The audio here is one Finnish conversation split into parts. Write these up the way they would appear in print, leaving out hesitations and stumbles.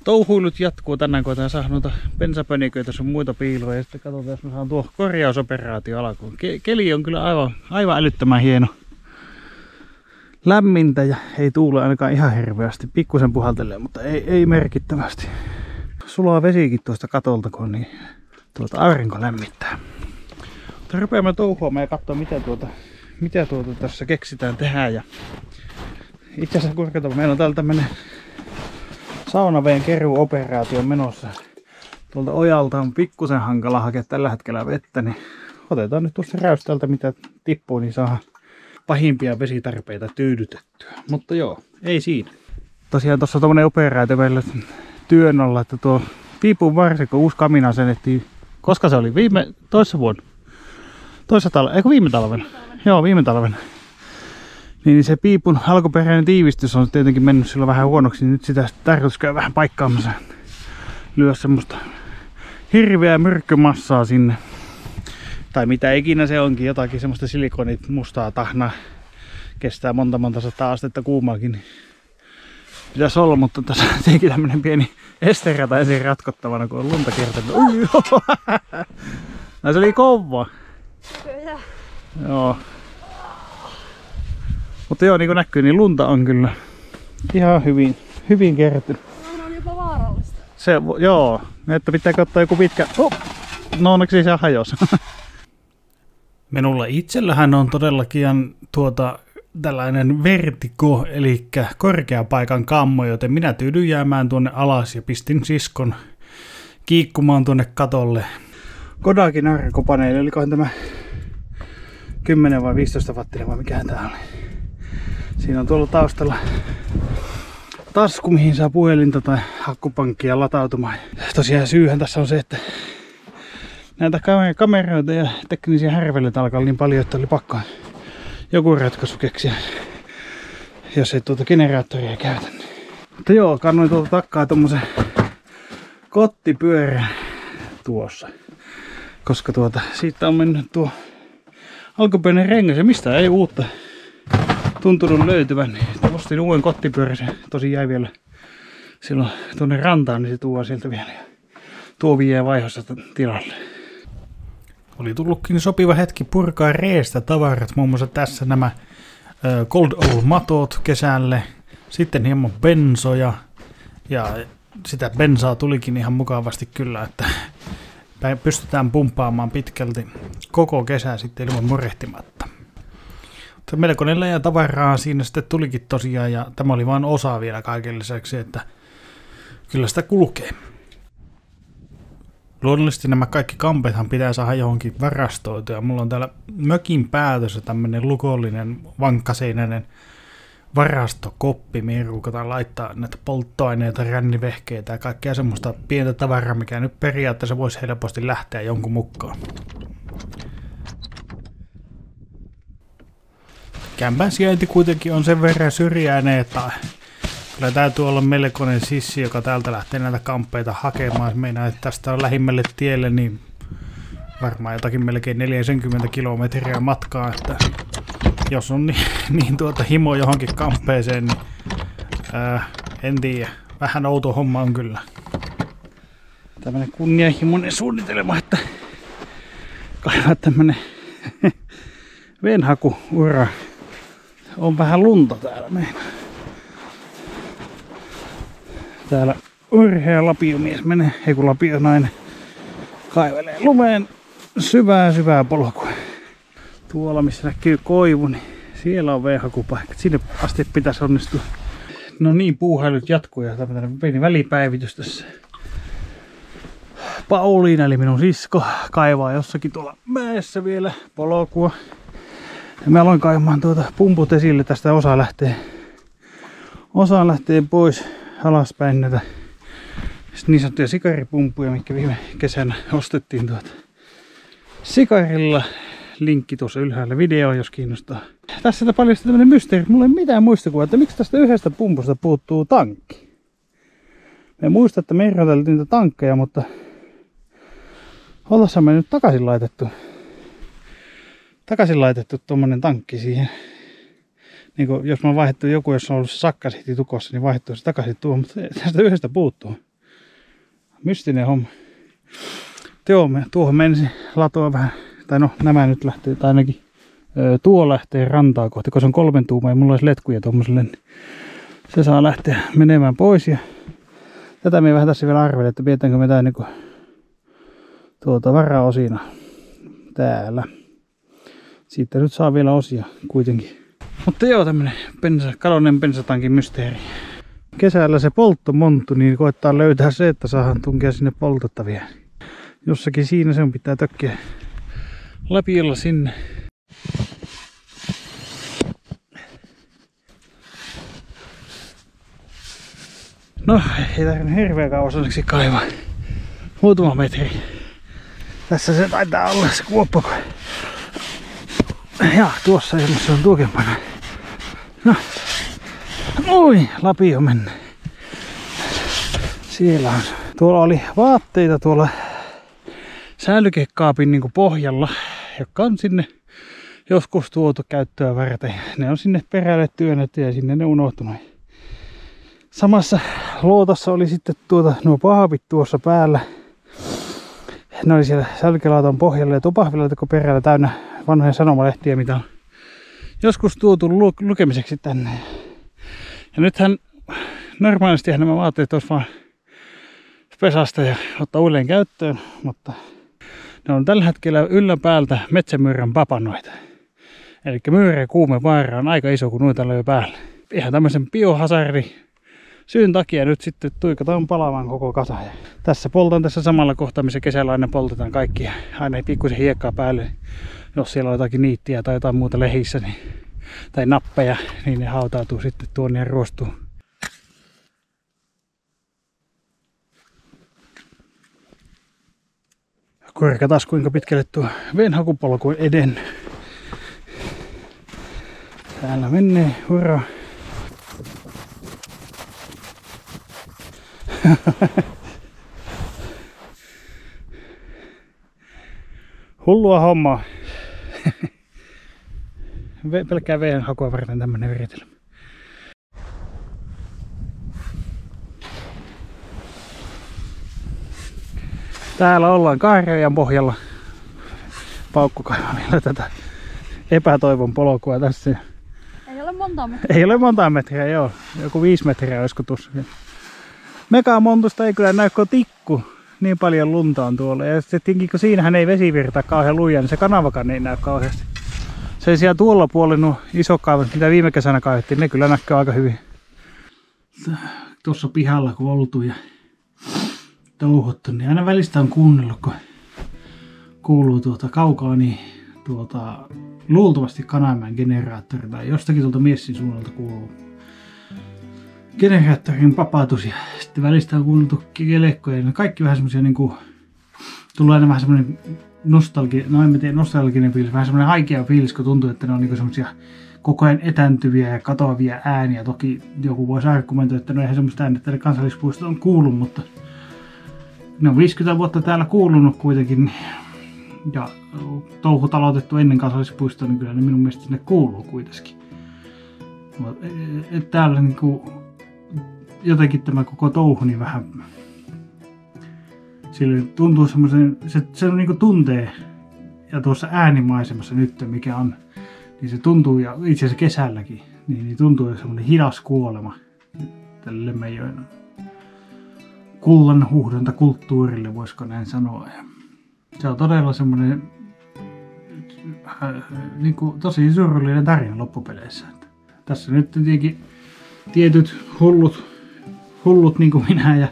Touhuilut jatkuu tänään, kun koetaan saada noita bensapöniköitä sun muita piiloja. Ja sitten katsotaan, jos mä saan tuo korjausoperaatio alkuun. Keli on kyllä aivan älyttömän hieno. Lämmintä ja ei tuule ainakaan ihan hirveästi. Pikkusen puhaltelee, mutta ei merkittävästi. Sulaa vesikin tuosta katolta, kun niin tuota aurinko lämmittää. Mutta rupeamme touhuamaan ja katsoa, mitä tässä keksitään tehdä. Ja itse asiassa kurkata, meillä on täällä tämmönen saunaveen keruuoperaatio menossa. Tuolta ojalta on pikkusen hankala hakea tällä hetkellä vettä, niin otetaan nyt tuosta räystältä mitä tippuu, niin saa pahimpia vesitarpeita tyydytettyä. Mutta joo, ei siinä. Tosiaan tuossa on tommonen operaatio meillä työn alla, että tuo piipun varsikko uusi kamina asennettiin, koska se oli viime talvena. Joo, viime talvena. Niin se piipun alkuperäinen tiivistys on tietenkin mennyt silloin vähän huonoksi, niin nyt sitä tarkoitus käy vähän paikkaamassa. Lyö semmoista hirveää myrkkymassaa sinne. Tai mitä ikinä se onkin, jotakin semmoista silikonit mustaa tahnaa. Kestää monta sataa astetta kuumaakin. Niin pitäisi olla, mutta tässä on tietenkin tämmönen pieni esterata ensin ratkottavana, kun on lunta kiertänyt. No se oli kova. Kyllä. Joo. Mutta joo, niin kuin näkyy, niin lunta on kyllä ihan hyvin kertynyt. No, on jopa vaarallista. Joo, että pitääkö ottaa joku pitkä... No onneksi se hajosi. Minulla itsellähän on todellakin tällainen vertigo, eli korkeapaikan kammo, joten minä tyydyin jäämään tuonne alas ja pistin siskon kiikkumaan tuonne katolle. Kodakin aurinkopaneeli, olikohan tämä 10 vai 15 wattinen vai mikähän tää oli. Siinä on tuolla taustalla tasku, mihin saa puhelinta tai akkupankkia latautumaan. Tosiaan syyhän tässä on se, että näitä kameroita ja teknisiä härveleitä alkaa niin paljon, että oli pakko joku ratkaisu keksiä, jos ei generaattoria käytä. Mutta joo, kannoin tuolta takkaa tommosen kottipyörän tuossa. Koska siitä on mennyt tuo alkuperäinen rengas ja mistä ei uutta tuntunut löytyvän. Niin ostin uuden kottipyörän, se tosi jäi vielä silloin tuonne rantaan, niin se tuo sieltä vielä. Tuo vie vaihossa tilalle. Oli tullutkin sopiva hetki purkaa reestä tavarat, muun muassa tässä nämä Cold Old matot kesälle, sitten hieman bensoja ja sitä bensaa tulikin ihan mukavasti kyllä, että pystytään pumppaamaan pitkälti koko kesä sitten ilman murehtimatta. Mutta melkoinen läjä tavaraa siinä sitten tulikin tosiaan ja tämä oli vain osa vielä kaiken lisäksi, että kyllä sitä kulkee. Luonnollisesti nämä kaikki kampeethan pitää saada johonkin varastoitua. Mulla on täällä mökin päätössä tämmönen lukollinen, vankkaseinäinen varastokoppi, mihin ruukataan laittaa näitä polttoaineita, rännivehkeitä ja kaikkea semmoista pientä tavaraa, mikä nyt periaatteessa voisi helposti lähteä jonkun mukaan. Kämpän sijainti kuitenkin on sen verran syrjäinen, että kyllä täytyy olla melkoinen sissi, joka täältä lähtee näitä kamppeita hakemaan. Meinaa, että tästä on lähimmälle tielle niin varmaan jotakin melkein 40 kilometriä matkaa. Että jos on niin himo johonkin kamppeeseen, niin en tiedä. Vähän outo homma on kyllä. Tämmönen kunnianhimoinen suunnitelma, että kaivaa tämmönen venhakuura. On vähän lunta täällä meillä. Täällä urhea lapiomies menee, ei kun lapionainen kaivelee lumeen syvää polkua. Tuolla missä näkyy koivu, niin siellä on venhakupaikka. Sinne asti pitäisi onnistua. No niin, puuhailut jatkuu ja tämmöinen pieni välipäivitys tässä. Pauliina eli minun sisko kaivaa jossakin tuolla mäessä vielä polkua. Ja mä aloin kaivamaan pumput esille, tästä osa lähtee pois alaspäin näitä niin sanottuja sikaripumpuja, mitkä viime kesänä ostettiin sikarilla. Linkki tuossa ylhäällä video, jos kiinnostaa. Tässä paljastaa tämmönen mysteeri. Mulla ei mitään muistikuvaa, että miksi tästä yhdestä pumpusta puuttuu tankki. Me muistan, että me irroteltiin niitä tankkeja, mutta oltaisiin me nyt takaisin laitettu tuommoinen tankki siihen. Niin jos mä vaihdettu joku, jos on ollut se sakkasihti tukossa, niin vaihdettu se takaisin tuo, mutta tästä yhdestä puuttuu. Mystinen homma. Joo, tuohon menisin latoa vähän. Tai no, nämä nyt lähtee, tai ainakin tuo lähtee rantaa kohti, kun se on 3 tuumaa ja mulla olisi letkuja tommoselle, niin se saa lähteä menemään pois. Ja tätä me vähän tässä vielä arvelin, että pidetäänkö me tää niinku varaosina täällä. Siitä nyt saa vielä osia kuitenkin. Mutta joo, tämmönen kalonen bensatankin mysteeri. Kesällä se polttomonttu, niin koettaa löytää se, että saadaan tunkea sinne poltettavia. Jossakin siinä sen pitää tökkiä lapiolla sinne. No, ei tarvitse hirveän kauas onneksi kaivaa. Muutama metri. Tässä se taitaa olla se kuoppa. Ja tuossa se on tuokempana. No. Oi, lapio mennä. Siellä on. Tuolla oli vaatteita tuolla säilykekaapin niin kuin pohjalla, joka on sinne joskus tuotu käyttöä varten. Ne on sinne perälle työnnetty ja sinne ne unohtunut. Samassa luotassa oli sitten nuo pahvit tuossa päällä. Ne oli siellä säilykelaatan pohjalla ja tuo pahvilaatikko perällä täynnä vanhoja sanomalehtiä, mitä on joskus tuotu lukemiseksi tänne. Ja nythän normaalisti nämä vaatteet olisi vaan pesasta ja ottaa uudelleen käyttöön, mutta ne on tällä hetkellä ylläpäältä metsämyyrän papanoita. Eli myyrä ja kuumevaara on aika iso, kun noita löy päällä. Ihan tämmöisen biohazardi syyn takia nyt sitten tuikataan palaamaan koko kasa. Ja tässä poltan tässä samalla kohtaa, missä kesällä aina poltetaan kaikkia. Aina ei pikkusen hiekkaa päälle, jos siellä on jotakin niittiä tai jotain muuta lehissä niin, tai nappeja, niin ne hautautuu sitten tuonne ja ruostuu. Korjataan kuinka pitkälle tuo venhakupolku on edennyt. Täällä menee, hurra. Hullua hommaa. Pelkkää veen hakua varten tämmönen viritelmä. Täällä ollaan Kaarjojan pohjalla. Paukku kaivaa vielä tätä epätoivon polkua tässä. Ei ole monta metriä. Ei ole monta metriä, joo. Joku 5 metriä olisiko tuossa. Megamontusta ei kyllä näy kuin tikku. Niin paljon lunta on tuolla. Ja sitten kun siinähän ei vesivirtaa kauhean lujaa, niin se kanavakaan ei näy kauheasti. Sen sijaan tuolla puolella nuo isot kaivot, mitä viime kesänä kaivettiin, ne kyllä näkyy aika hyvin. Tuossa pihalla kun oltu ja touhuttu, niin aina välistä on kuunnellut, kun kuuluu kaukaa, niin luultavasti Kanamäen generaattori tai jostakin tuolta Miessin suunnalta kuuluu generaattorin papautus ja sitten välistä on kuunneltu kelekkoja ja kaikki vähän semmosia niinku tulee aina vähän semmonen nostalginen fiilis, vähän semmonen haikea fiilis, kun tuntuu, että ne on niinku semmosia koko ajan etääntyviä ja katoavia ääniä. Toki joku voisi argumentoida, että no eihän semmoista äänet tänne kansallispuistoon on kuullut, mutta ne on 50 vuotta täällä kuulunut kuitenkin ja touhut aloitettu ennen kansallispuistoa, niin kyllä ne minun mielestä sinne kuuluu kuitenkin. Täällä niinku jotenkin tämä koko touhu niin vähän sille tuntuu semmoisen, se on niinku tuntee ja tuossa äänimaisemassa nyt mikä on, niin se tuntuu ja itse asiassa kesälläkin, niin tuntuu semmoinen hidas kuolema tälle meidän kullan huuhdontakulttuurille, voisiko näin sanoa. Ja se on todella semmoinen niinku tosi surullinen tarina loppupeleissä. Tässä nyt tietenkin tietyt hullut niin kuin minä ja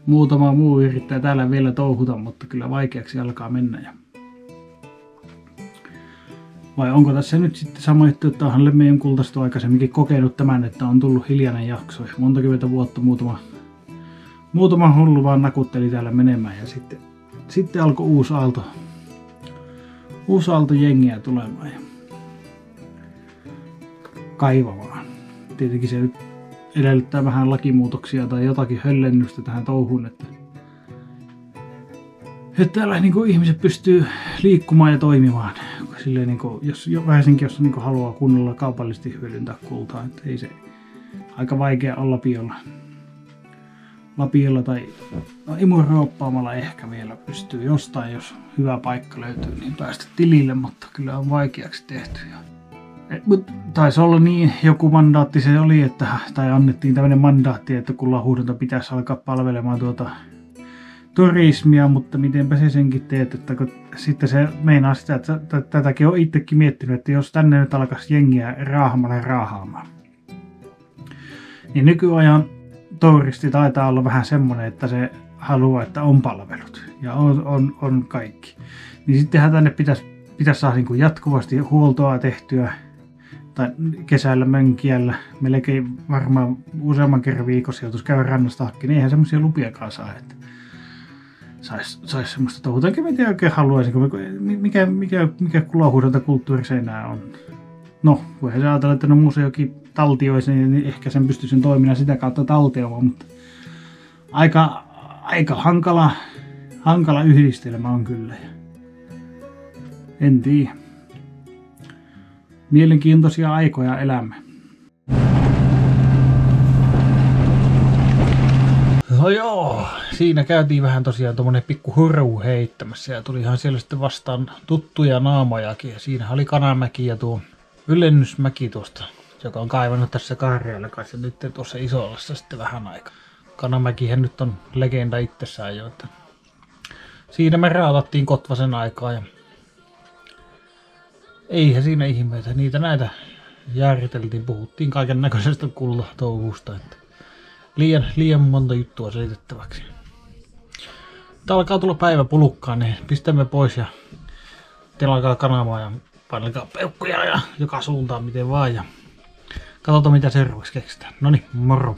muutama muu yrittää täällä vielä touhuta, mutta kyllä vaikeaksi alkaa mennä. Vai onko tässä nyt sitten sama juttu, että onhan Lemmenjoen Kultasto aikaisemminkin kokenut tämän, että on tullut hiljainen jakso ja monta kymmentä vuotta muutama hullu vaan nakutteli täällä menemään ja sitten alkoi uusi aalto jengiä tulemaan ja kaivamaan. Tietenkin se nyt edellyttää vähän lakimuutoksia tai jotakin höllennystä tähän touhuun, että täällä niin kuin ihmiset pystyy liikkumaan ja toimimaan. Silleen, niin kuin, vähäisenkin jos niin kuin haluaa kunnolla kaupallisesti hyödyntää kultaa, että ei se aika vaikea olla lapiolla lapiolla tai imurooppaamalla ehkä vielä pystyy jostain, jos hyvä paikka löytyy, niin päästä tilille, mutta kyllä on vaikeaksi tehty. Taisi olla niin, joku mandaatti se oli, tai annettiin tämmöinen mandaatti, että kun Lahdunta pitäisi alkaa palvelemaan turismia, mutta mitenpä se senkin teet, että kun sitten se meinaa sitä, että tätäkin on itsekin miettinyt, että jos tänne nyt alkaisi jengiä raahaamaan. Niin nykyajan touristi taitaa olla vähän semmoinen, että se haluaa, että on palvelut ja on kaikki. Niin sittenhän tänne pitäisi saada niin kuin jatkuvasti huoltoa tehtyä tai kesällä mönkiällä. Melkein varmaan useamman kerran viikossa joutuisi käydä rannasta hakkeen, niin eihän semmoisia lupiakaan saa, että sais semmoista touhuta. Enkä mä tiedä oikein haluaisin, mikä Lahdunta kulttuuri se enää on. No, voihan se ajatella, että museokin taltioisi, niin ehkä sen pystyisin toiminnan sitä kautta taltioimaan, mutta aika hankala yhdistelmä on kyllä. En tiedä. Mielenkiintoisia aikoja elämme. No joo, siinä käytiin vähän tosiaan tommonen pikku huruu heittämässä ja tulihan siellä sitten vastaan tuttuja naamojakin. Ja siinä oli Kanamäki ja tuo Ylennysmäki tuosta, joka on kaivannut tässä Karjaalla kanssa nyt tuossa Isolassa sitten vähän aikaa. Kanamäkihän nyt on legenda itsessään jo, että siinä me raatattiin Kotvasen aikaa ja eihän siinä ihmeitä, näitä jääriteltiin, puhuttiin kaiken näköisestä kullatouhusta, että liian monta juttua selitettäväksi. Tää alkaa tulla päivä pulukkaan, niin pistämme pois ja telakaa kanamaa ja painelkaa peukkuja ja joka suuntaan miten vaan ja katsotaan mitä seuraavaksi keksitään. Noniin, moro!